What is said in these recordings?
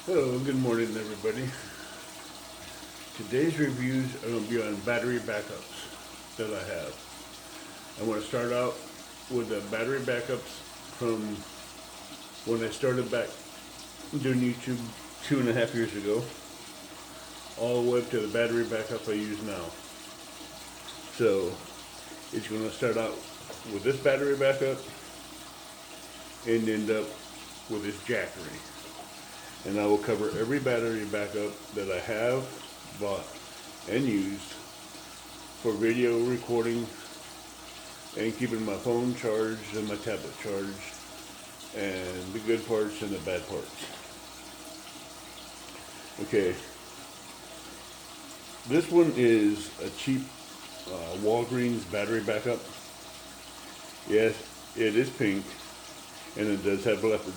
Hello, good morning everybody. Today's reviews are going to be on battery backups that I have. I want to start out with the battery backups from when I started back doing YouTube 2.5 years ago, all the way up to the battery backup I use now. So it's going to start out with this battery backup and end up with this Jackery. And I will cover every battery backup that I have bought and used for video recording and keeping my phone charged and my tablet charged, and the good parts and the bad parts. Okay, this one is a cheap Walgreens battery backup. Yes, it is pink and it does have leopard.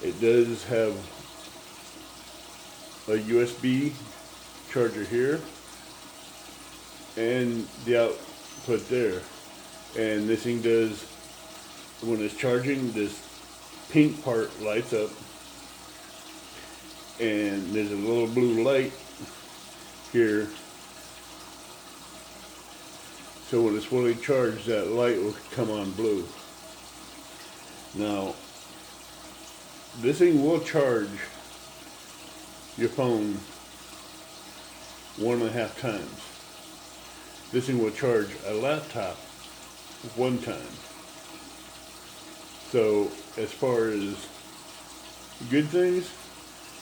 It does have a USB charger here and the output there. And this thing does, when it's charging, this pink part lights up and there's a little blue light here. So when it's fully charged, that light will come on blue. Now, this thing will charge your phone 1.5 times. This thing will charge a laptop 1 time. So as far as good things,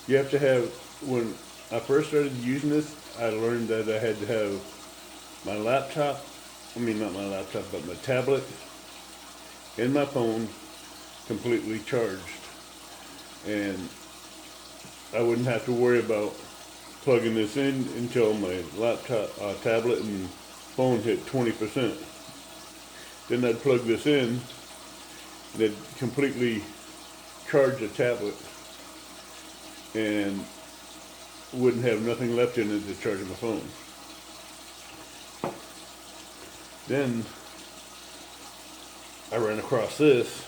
you have to have, when I first started using this, I learned that I had to have my laptop, not my laptop, but my tablet and my phone completely charged. And I wouldn't have to worry about plugging this in until my laptop, tablet and phone hit 20%. Then I'd plug this in and it'd completely charge the tablet and wouldn't have nothing left in it to charge my phone. Then I ran across this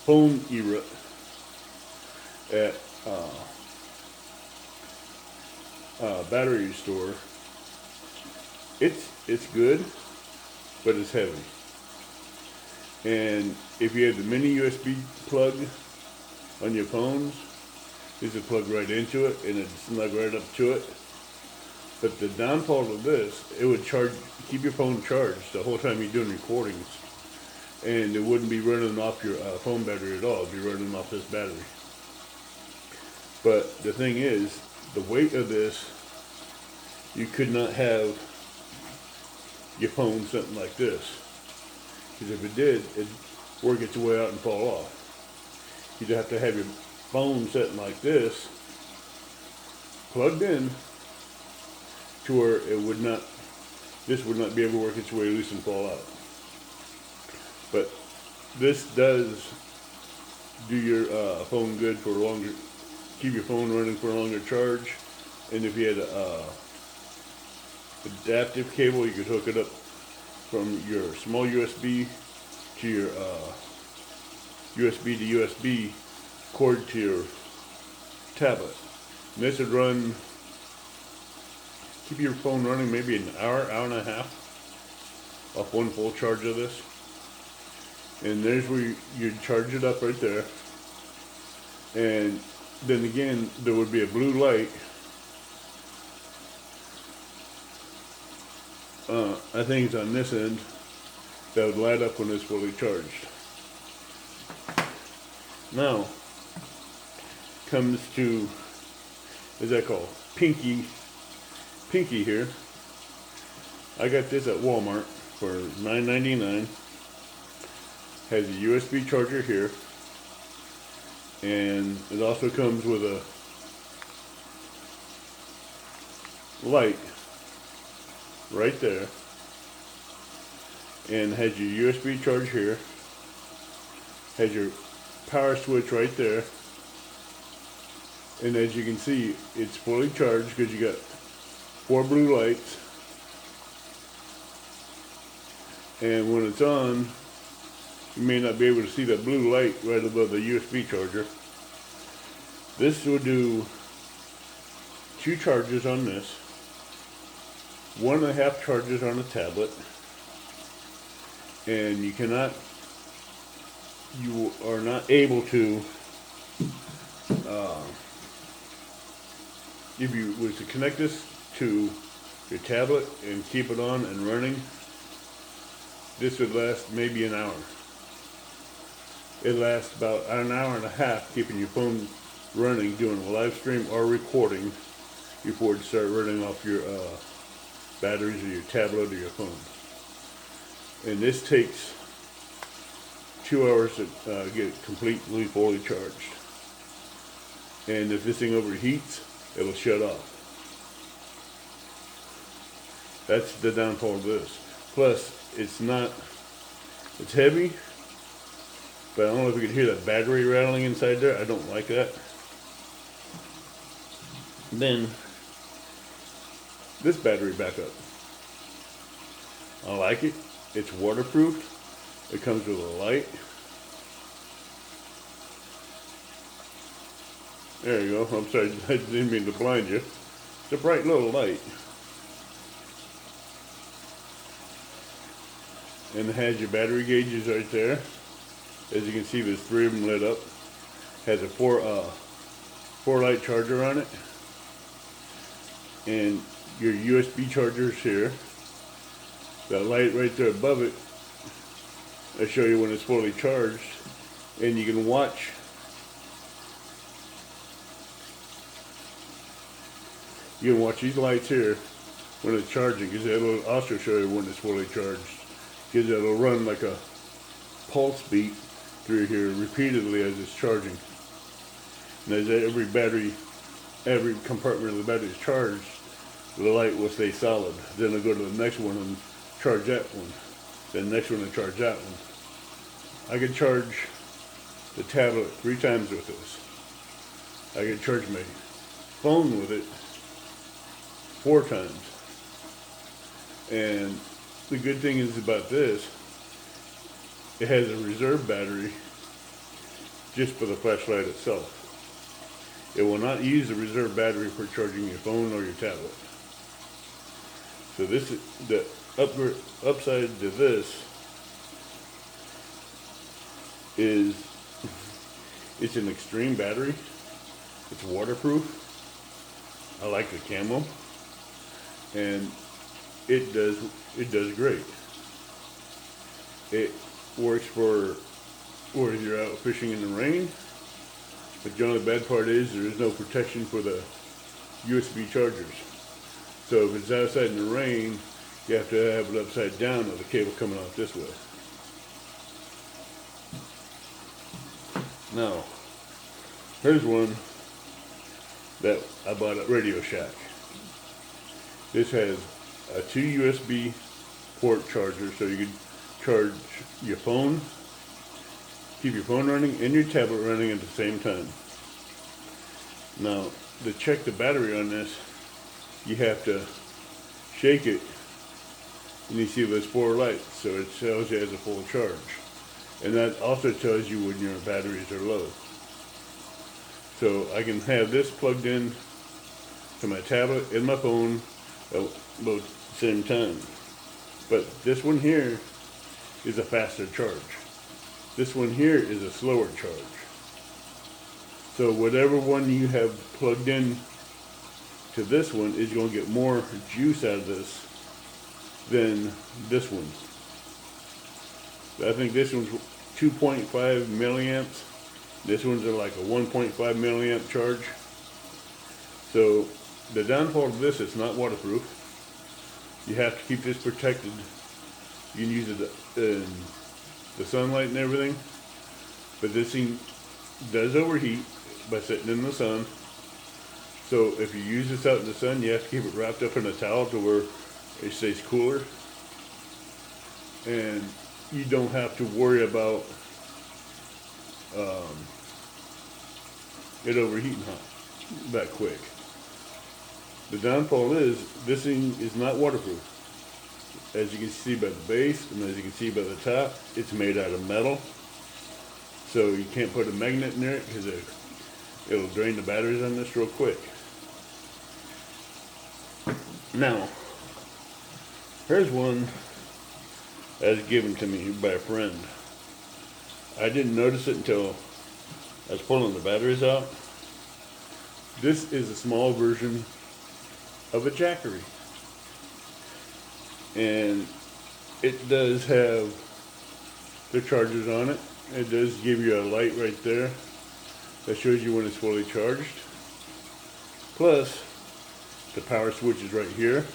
phone era at a battery store. It's good, but it's heavy. And if you have the mini USB plug on your phones, this will plug right into it and it's snug right up to it. But the downfall of this, it would keep your phone charged the whole time you're doing recordings. And it wouldn't be running off your phone battery at all. It'd be running off this battery. But the thing is, the weight of this, you could not have your phone something like this. Because if it did, it'd work its way out and fall off. You'd have to have your phone sitting like this, plugged in, to where this would not be able to work its way loose and fall out. But this does do your phone good for longer, keep your phone running for a longer charge. And if you had a adaptive cable, you could hook it up from your small USB to your USB to USB cord to your tablet. And this would keep your phone running maybe an hour and a half off one full charge of this. And there's where you'd charge it up right there. And then again, there would be a blue light. I think it's on this end that would light up when it's fully charged. Now comes to, is that called Pinky here. I got this at Walmart for $9.99. Has a USB charger here, and it also comes with a light right there, and has your USB charge here, has your power switch right there, and as you can see, it's fully charged because you got 4 blue lights, and when it's on, you may not be able to see that blue light right above the USB charger. This will do 2 charges on this, 1.5 charges on the tablet, and you are not able to, if you was to connect this to your tablet and keep it on and running, this would last maybe an hour. It lasts about an hour and a half keeping your phone running, doing a live stream or recording before it start running off your batteries or your tablet or your phone. And this takes 2 hours to get completely fully charged. And if this thing overheats, it'll shut off. That's the downfall of this. Plus, it's heavy, but I don't know if you can hear that battery rattling inside there. I don't like that. Then, this battery backup. I like it. It's waterproof. It comes with a light. There you go. I'm sorry, I didn't mean to blind you. It's a bright little light. And it has your battery gauges right there. As you can see, there's 3 of them lit up. Has a 4 light charger on it. And your USB chargers here. That light right there above it, I'll show you when it's fully charged. And you can watch these lights here when it's charging, because it'll also show you when it's fully charged, because it'll run like a pulse beat through here repeatedly as it's charging. And as every compartment of the battery is charged, the light will stay solid. Then it'll go to the next one and charge that one. Then the next one and charge that one. I can charge the tablet 3 times with this. I can charge my phone with it 4 times. And the good thing is about this, it has a reserve battery just for the flashlight itself. It will not use the reserve battery for charging your phone or your tablet. So this is the upside to this is it's an extreme battery. It's waterproof. I like the camo, and it does great. It works for where you're out fishing in the rain, but the only bad part is there is no protection for the USB chargers. So if it's outside in the rain, you have to have it upside down or the cable coming off this way. Now, here's one that I bought at Radio Shack. This has a 2 USB port charger, so you can charge your phone, keep your phone running and your tablet running at the same time. Now, to check the battery on this, you have to shake it, and you see there's 4 lights, so it tells you it has a full charge. And that also tells you when your batteries are low. So I can have this plugged in to my tablet and my phone at both the same time. But this one here is a faster charge. This one here is a slower charge. So whatever one you have plugged in to this one is going to get more juice out of this than this one. I think this one's 2.5 milliamps. This one's like a 1.5 milliamp charge. So the downfall of this, it's not waterproof. You have to keep this protected. You can use it in the sunlight and everything. But this thing does overheat by sitting in the sun. So if you use this out in the sun, you have to keep it wrapped up in a towel to where it stays cooler. And you don't have to worry about it overheating hot that quick. The downfall is this thing is not waterproof. As you can see by the base and as you can see by the top, it's made out of metal. So you can't put a magnet in there because It'll drain the batteries on this real quick. Now, here's one that was given to me by a friend. I didn't notice it until I was pulling the batteries out. This is a small version of a Jackery. And it does have the chargers on it. It does give you a light right there that shows you when it's fully charged. Plus, the power switch is right here.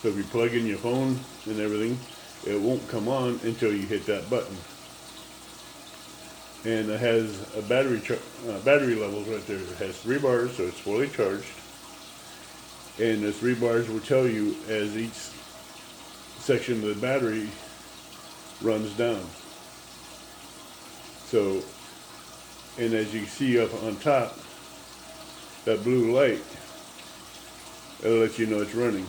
So if you plug in your phone and everything, it won't come on until you hit that button. And it has a battery levels right there. It has 3 bars, so it's fully charged. And the 3 bars will tell you as each section of the battery runs down. So, and as you see up on top, that blue light, it'll let you know it's running.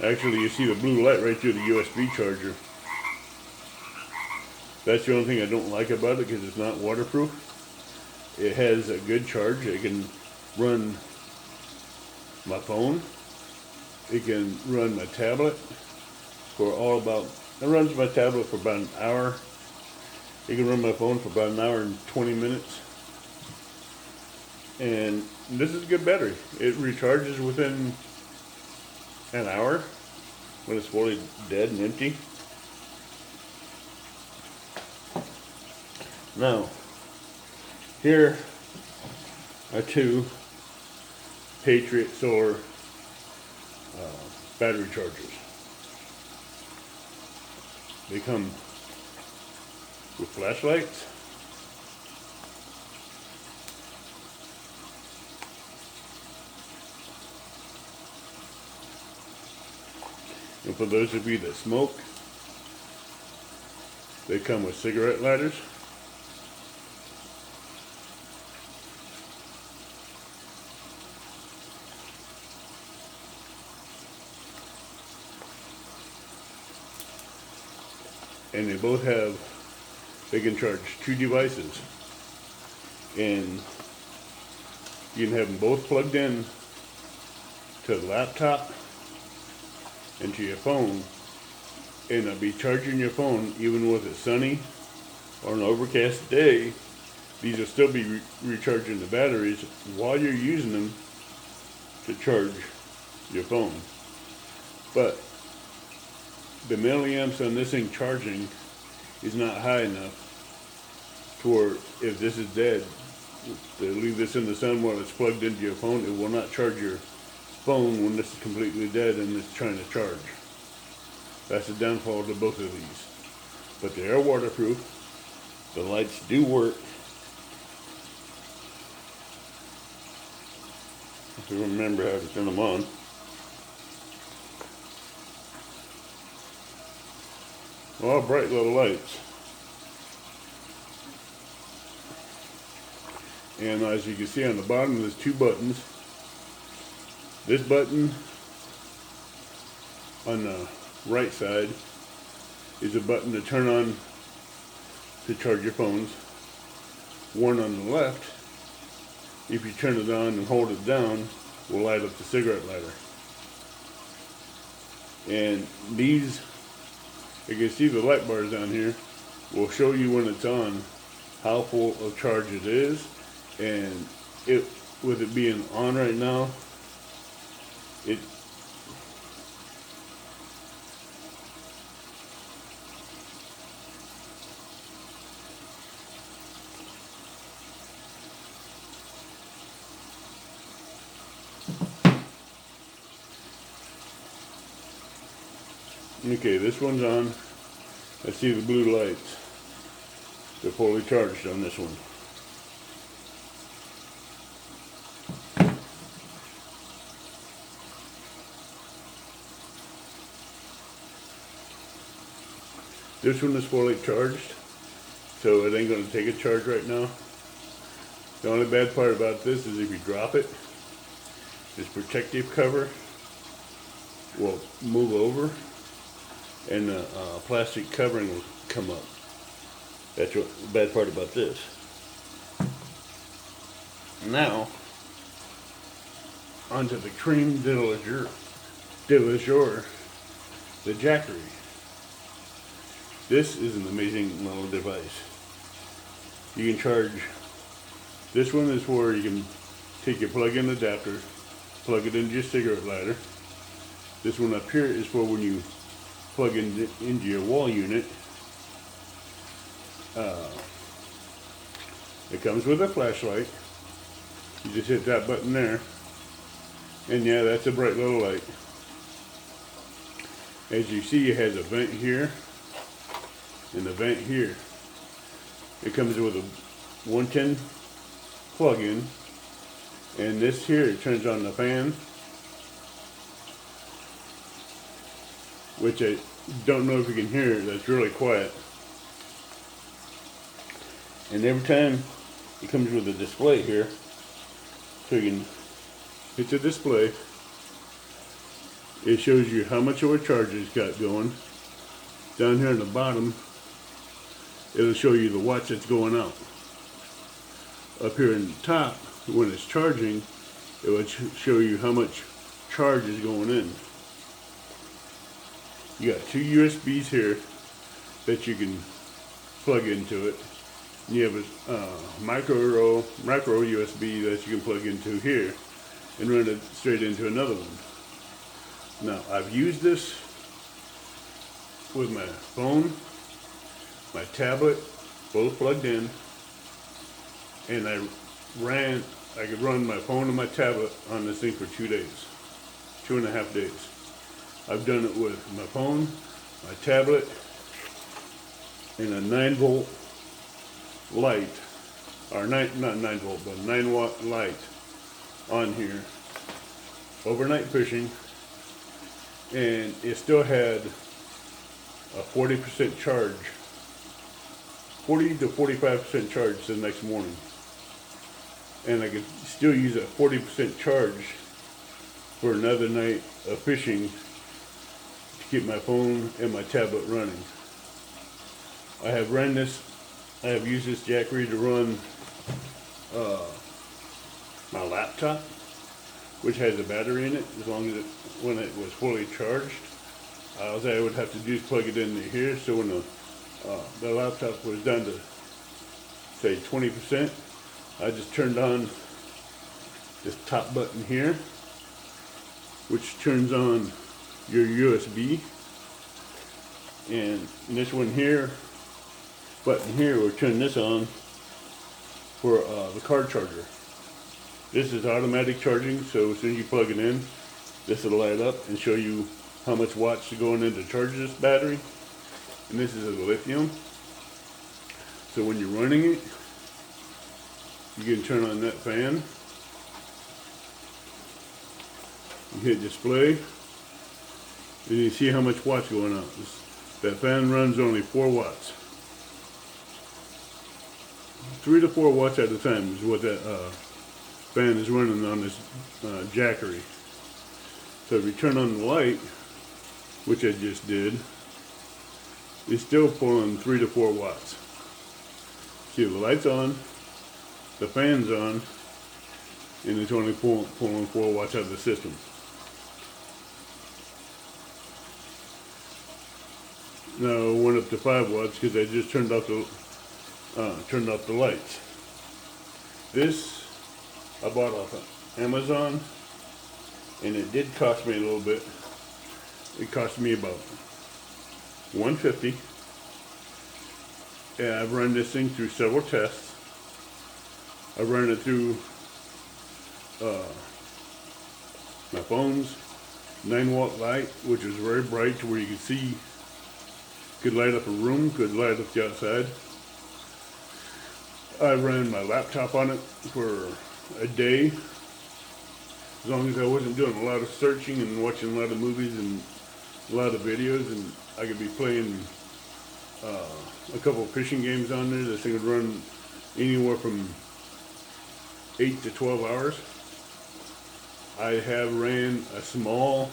Actually, you see the blue light right through the USB charger. That's the only thing I don't like about it, because it's not waterproof. It has a good charge. It can run my phone. It can run my tablet for it runs my tablet for about an hour. It can run my phone for about an hour and 20 minutes. And this is a good battery. It recharges within an hour when it's fully dead and empty. Now, here are 2 Patriot Solar battery chargers. They come with flashlights. And for those of you that smoke, they come with cigarette lighters. And they can charge 2 devices. And you can have them both plugged in to the laptop and to your phone. And it'll be charging your phone even with it sunny or an overcast day. These will still be recharging the batteries while you're using them to charge your phone. But the milliamps on this thing charging is not high enough for, if this is dead, to leave this in the sun while it's plugged into your phone. It will not charge your phone when this is completely dead and it's trying to charge. That's the downfall to both of these. But they are waterproof. The lights do work. If you remember how to turn them on. All bright little lights. And as you can see on the bottom, there's 2 buttons. This button on the right side is a button to turn on to charge your phones. One on the left, if you turn it on and hold it down, will light up the cigarette lighter. And these, you can see the light bars down here, will show you when it's on how full of charge it is. And with it being on right now, okay, this one's on. I see the blue lights. They're fully charged on this one. This one is fully charged, so it ain't going to take a charge right now. The only bad part about this is if you drop it, this protective cover will move over and the plastic covering will come up. That's what the bad part about this. Now, onto the cream de la jour, the Jackery. This is an amazing little device. You can charge, this one is where you can take your plug-in adapter, plug it into your cigarette lighter. This one up here is for when you plug into your wall unit. It comes with a flashlight. You just hit that button there, and yeah, that's a bright little light. As you see, it has a vent here and a vent here. It comes with a 110 plug-in, and this here, it turns on the fan, which I don't know if you can hear it. That's really quiet. And every time it comes with a display here, so you can hit the display. It shows you how much of a charge it's got going. Down here on the bottom, it'll show you the watts that's going out. Up here in the top, when it's charging, it will show you how much charge is going in. You got two USBs here that you can plug into it. You have a micro USB that you can plug into here and run it straight into another one. Now, I've used this with my phone, my tablet, both plugged in, and I could run my phone and my tablet on this thing for 2 days, 2.5 days. I've done it with my phone, my tablet, and a 9-volt light, or not 9 volt, but 9-watt light on here, overnight fishing, and it still had a 40% charge, 40 to 45% charge the next morning, and I could still use a 40% charge for another night of fishing to keep my phone and my tablet running. I have used this Jackery to run my laptop, which has a battery in it. As long as when it was fully charged, all I would have to do is plug it into here. So when the laptop was down to say 20%, I just turned on this top button here, which turns on your USB, and this one here, button here, will turn this on for the car charger. This is automatic charging, so as soon as you plug it in, this will light up and show you how much watts are going in to charge this battery. And this is a lithium, so when you're running it, you can turn on that fan. You hit display, and you see how much watts going out. That fan runs only 4 watts. 3 to 4 watts at a time is what that fan is running on this Jackery. So if you turn on the light, which I just did, it's still pulling 3 to 4 watts. See, the light's on, the fan's on, and it's only pulling 4 watts out of the system. Now it went up to 5 watts because I just turned off the lights. This I bought off of Amazon, and it did cost me a little bit. It cost me about $150, and I've run this thing through several tests. I've run it through my phone's 9-watt light, which is very bright to where you can see, could light up a room, could light up the outside. I ran my laptop on it for a day, as long as I wasn't doing a lot of searching and watching a lot of movies and a lot of videos, and I could be playing a couple of fishing games on there. This thing would run anywhere from 8 to 12 hours. I have ran a small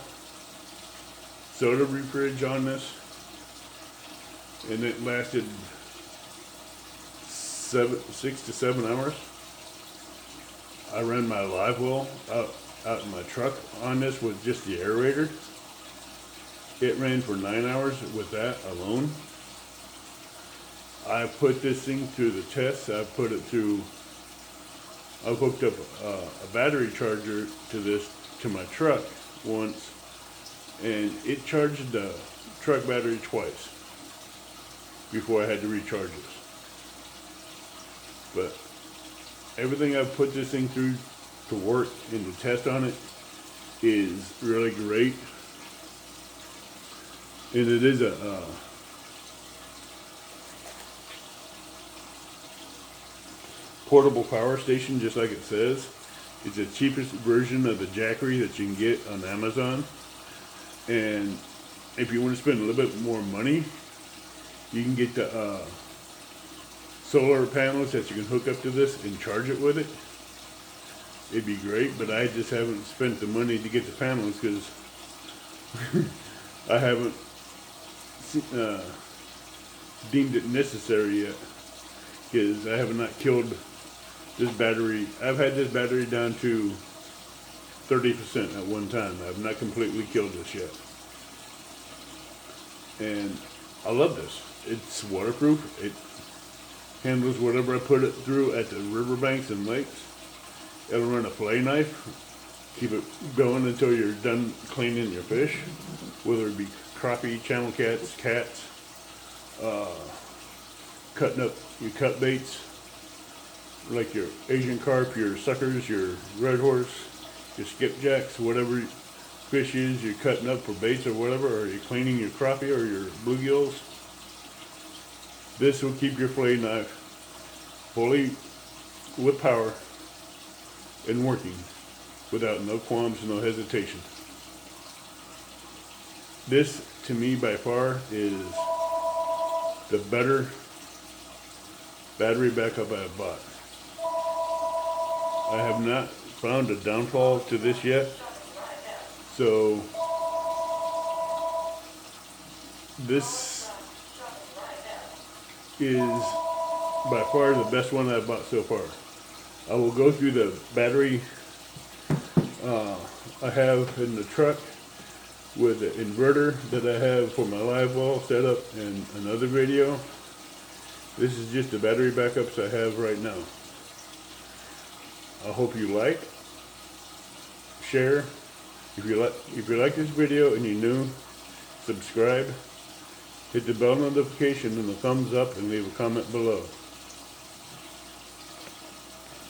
soda fridge on this, and it lasted 6 to 7 hours. I ran my live well out in my truck on this with just the aerator. It ran for 9 hours with that alone. I put this thing through the test. I hooked up a battery charger to this, to my truck once, and it charged the truck battery twice before I had to recharge this. But everything I've put this thing through to work and to test on it is really great. And it is a portable power station, just like it says. It's the cheapest version of the Jackery that you can get on Amazon. And if you want to spend a little bit more money, you can get the solar panels that you can hook up to this and charge it with it. It'd be great, but I just haven't spent the money to get the panels because I haven't deemed it necessary yet, because I have not killed this battery. I've had this battery down to 30% at one time. I've not completely killed this yet. And I love this. It's waterproof. It handles whatever I put it through at the riverbanks and lakes. It'll run a fillet knife. Keep it going until you're done cleaning your fish, whether it be crappie, channel cats, cutting up your cut baits, like your Asian carp, your suckers, your red horse, your skipjacks, whatever fish is you're cutting up for baits or whatever, or you're cleaning your crappie or your bluegills. This will keep your fillet knife fully with power and working without no qualms, no hesitation. This, to me, by far, is the better battery backup I have bought. I have not found a downfall to this yet, so this is by far the best one I've bought so far. I will go through the battery I have in the truck with the inverter that I have for my live well set up in another video. This is just the battery backups I have right now. I hope you like, share. If you like this video and you're new, subscribe, hit the bell notification and the thumbs up, and leave a comment below.